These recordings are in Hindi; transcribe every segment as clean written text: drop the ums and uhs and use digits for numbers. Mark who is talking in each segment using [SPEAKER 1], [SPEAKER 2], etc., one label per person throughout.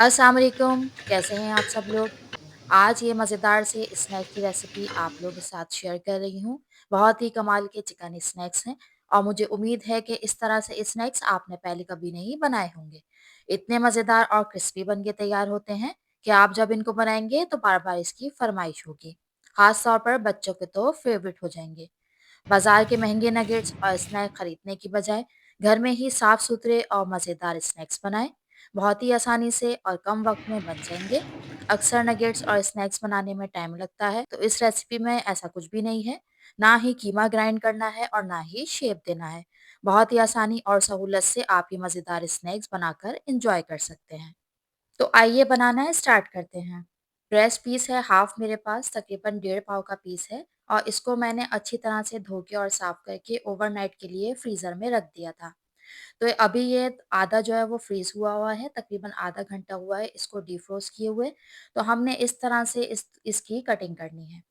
[SPEAKER 1] अस्सलाम वालेकुम, कैसे हैं आप सब लोग? आज ये मज़ेदार से स्नैक की रेसिपी आप लोगों के साथ शेयर कर रही हूँ। बहुत ही कमाल के चिकन स्नैक्स हैं और मुझे उम्मीद है कि इस तरह से स्नैक्स आपने पहले कभी नहीं बनाए होंगे। इतने मज़ेदार और क्रिस्पी बन के तैयार होते हैं कि आप जब इनको बनाएँगे तो बार-बार इसकी फ़रमाइश होगी। ख़ास तौर पर बच्चों के तो फ़ेवरेट हो जाएँगे। बाजार के महंगे नगेट्स और स्नैक खरीदने की बजाय घर में ही साफ सुथरे और मज़ेदार स्नैक्स बनाएं। बहुत ही आसानी से और कम वक्त में बन जाएंगे। अक्सर नगेट्स और स्नैक्स बनाने में टाइम लगता है, तो इस रेसिपी में ऐसा कुछ भी नहीं है। ना ही कीमा ग्राइंड करना है और ना ही शेप देना है। बहुत ही आसानी और सहूलत से आप ये मज़ेदार स्नैक्स बनाकर इंजॉय कर सकते हैं। तो आइए बनाना है स्टार्ट करते हैं। ब्रेस्ट पीस है हाफ मेरे पास, तकरीबन 1.5 पाव का पीस है और इसको मैंने अच्छी तरह से धो के और साफ करके ओवरनाइट के लिए फ्रीज़र में रख दिया था। तो अभी ये आधा जो है वो फ्रीज़ हुआ है, तकरीबन आधा घंटा हुआ है इसको डिफ्रोस्ट किए हुए। तो हमने इस तरह से इसकी कटिंग करनी है।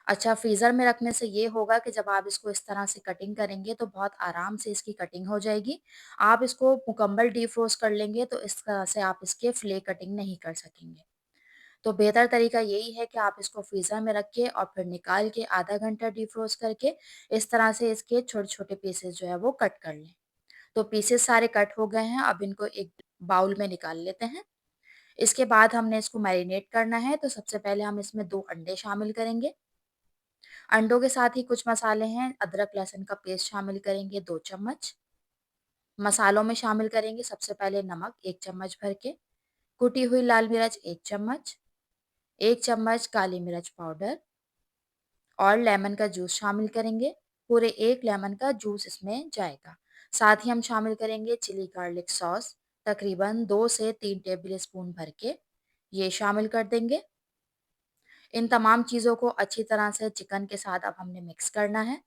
[SPEAKER 1] अच्छा, फ्रीज़र में रखने से ये होगा कि जब आप इसको इस तरह से कटिंग करेंगे तो बहुत आराम से इसकी कटिंग हो जाएगी। आप इसको मुकम्मल डिफ्रोस्ट कर लेंगे तो इस तरह से आप इसके फिले कटिंग नहीं कर सकेंगे। तो बेहतर तरीका यही है कि आप इसको फ्रीज़र में रख के और फिर निकाल के आधा घंटा डिफ्रोस्ट करके इस तरह से इसके छोटे-छोटे पीसेस जो है वो कट कर लें। तो पीसेस सारे कट हो गए हैं, अब इनको एक बाउल में निकाल लेते हैं। इसके बाद हमने इसको मैरिनेट करना है, तो सबसे पहले हम इसमें 2 अंडे शामिल करेंगे। अंडों के साथ ही कुछ मसाले हैं, अदरक लहसुन का पेस्ट शामिल करेंगे 2 चम्मच। मसालों में शामिल करेंगे सबसे पहले नमक 1 चम्मच भर के, कुटी हुई लाल मिर्च 1 चम्मच, 1 चम्मच काली मिर्च पाउडर और लेमन का जूस शामिल करेंगे। पूरे 1 लेमन का जूस इसमें जाएगा। साथ ही हम शामिल करेंगे चिली गार्लिक सॉस, तकरीबन 2 से 3 टेबल स्पून भर के, ये शामिल कर देंगे। इन तमाम चीज़ों को अच्छी तरह से चिकन के साथ अब हमने मिक्स करना है।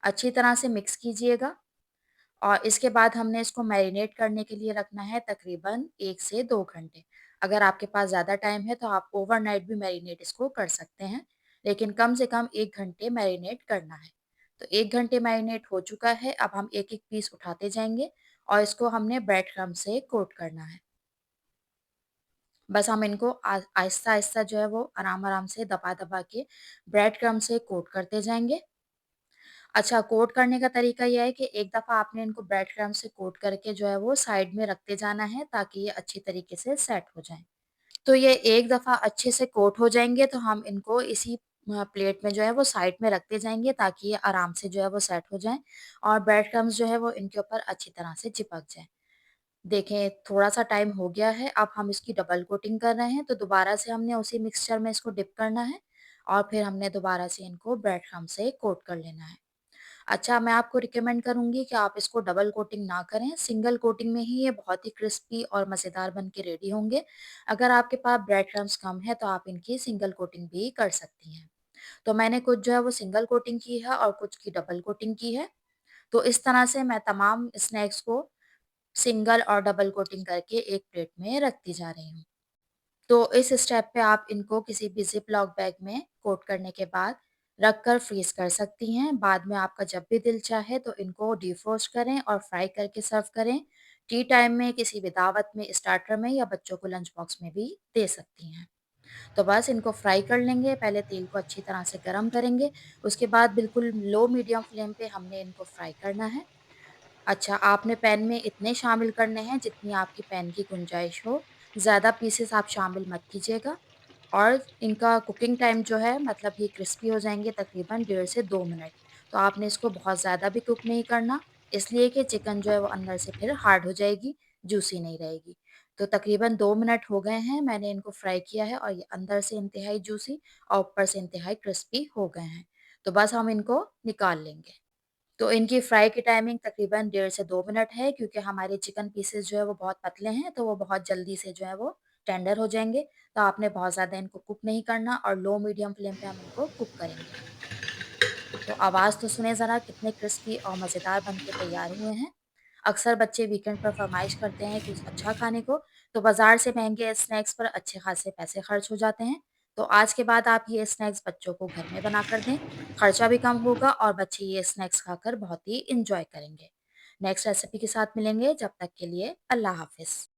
[SPEAKER 1] अच्छी तरह से मिक्स कीजिएगा और इसके बाद हमने इसको मैरिनेट करने के लिए रखना है तकरीबन 1 से 2 घंटे। अगर आपके पास ज़्यादा टाइम है तो आप ओवरनाइट भी मैरिनेट इसको कर सकते हैं, लेकिन कम से कम 1 घंटे मैरिनेट करना है। तो 1 घंटे मैरिनेट हो चुका है, अब हम एक-एक पीस उठाते जाएँगे और इसको हमने ब्रेड क्रम्ब से कोट करना है। बस हम इनको आहिस्ता-आहिस्ता जो है वो आराम-आराम से दबा-दबा के ब्रेड क्रम्ब से कोट करते जाएँगे। अच्छा, कोट करने का तरीका ये है कि एक दफ़ा आपने इनको ब्रेड क्रम्ब से कोट करके जो है वो साइड में रखते जाना है ताकि ये अच्छी तरीके से सेट हो जाएँ। तो ये एक दफ़ा अच्छे से कोट हो जाएँगे तो हम इनको इसी प्लेट में जो है वो साइड में रखते जाएँगे ताकि ये आराम से जो है वो सेट हो जाएँ और ब्रेड क्रम्ब्स जो है वो इनके ऊपर अच्छी तरह से चिपक जाएँ। देखें, थोड़ा-सा टाइम हो गया है, अब हम इसकी डबल कोटिंग कर रहे हैं, तो दोबारा से हमने उसी मिक्सचर में इसको डिप करना है और फिर हमने दोबारा से इनको ब्रेड क्रम्ब से कोट कर लेना है। अच्छा, मैं आपको रिकमेंड करूँगी कि आप इसको डबल कोटिंग ना करें, सिंगल कोटिंग में ही ये बहुत ही क्रिस्पी और मज़ेदार बन के रेडी होंगे। अगर आपके पास ब्रेड क्रम्ब्स कम है, तो आप इनकी सिंगल कोटिंग भी कर सकती हैं। तो मैंने कुछ जो है वो सिंगल कोटिंग की है और कुछ की डबल कोटिंग की है। तो इस तरह से मैं तमाम स्नैक्स को सिंगल और डबल कोटिंग करके एक प्लेट में रखती जा रही हूँ। तो इस स्टेप पे आप इनको किसी भी ज़िप-लॉक बैग में कोट करने के बाद रख कर फ्रीज़ कर सकती हैं। बाद में आपका जब भी दिल चाहे तो इनको डिफ्रोस्ट करें और फ्राई करके सर्व करें। टी टाइम में, किसी भी दावत में, स्टार्टर में या बच्चों को लंच बॉक्स में भी दे सकती हैं। तो बस इनको फ्राई कर लेंगे, पहले तेल को अच्छी तरह से गरम करेंगे, उसके बाद बिल्कुल लो मीडियम फ्लेम पे हमने इनको फ्राई करना है। अच्छा, आपने पैन में इतने शामिल करने हैं जितनी आपकी पैन की गुंजाइश हो, ज़्यादा पीसेस आप शामिल मत कीजिएगा और इनका कुकिंग टाइम जो है मतलब ये क्रिस्पी हो जाएँगे तकरीबन 1.5 से 2 मिनट। तो आपने इसको बहुत ज़्यादा भी कुक नहीं करना, इसलिए कि चिकन जो है वो अंदर से फिर हार्ड हो जाएगी, जूसी नहीं रहेगी। तो तकरीबन 2 मिनट हो गए हैं, मैंने इनको फ्राई किया है और ये अंदर से इंतहाई जूसी और ऊपर से इंतहाई क्रिस्पी हो गए हैं। तो बस हम इनको निकाल लेंगे। तो इनकी फ्राई की टाइमिंग तकरीबन 1.5 से 2 मिनट है क्योंकि हमारे चिकन पीसेस जो है वो बहुत पतले हैं, तो वो बहुत जल्दी से जो है वो टेंडर हो जाएँगे। तो आपने बहुत ज़्यादा इनको कुक नहीं करना और लो मीडियम फ्लेम पे हम इनको कुक करेंगे। तो आवाज़ तो सुने ज़रा कितने क्रिस्पी और मज़ेदार बन के तैयार हुए हैं। अक्सर बच्चे वीकेंड पर फ़रमाइश करते हैं कुछ अच्छा खाने को, तो बाज़ार से महँगे स्नैक्स पर अच्छे खासे पैसे खर्च हो जाते हैं। तो आज के बाद आप ये स्नैक्स बच्चों को घर में बनाकर दें, खर्चा भी कम होगा और बच्चे ये स्नैक्स खाकर बहुत ही एन्जॉय करेंगे। नेक्स्ट रेसिपी के साथ मिलेंगे, जब तक के लिए अल्लाह हाफ़िज़।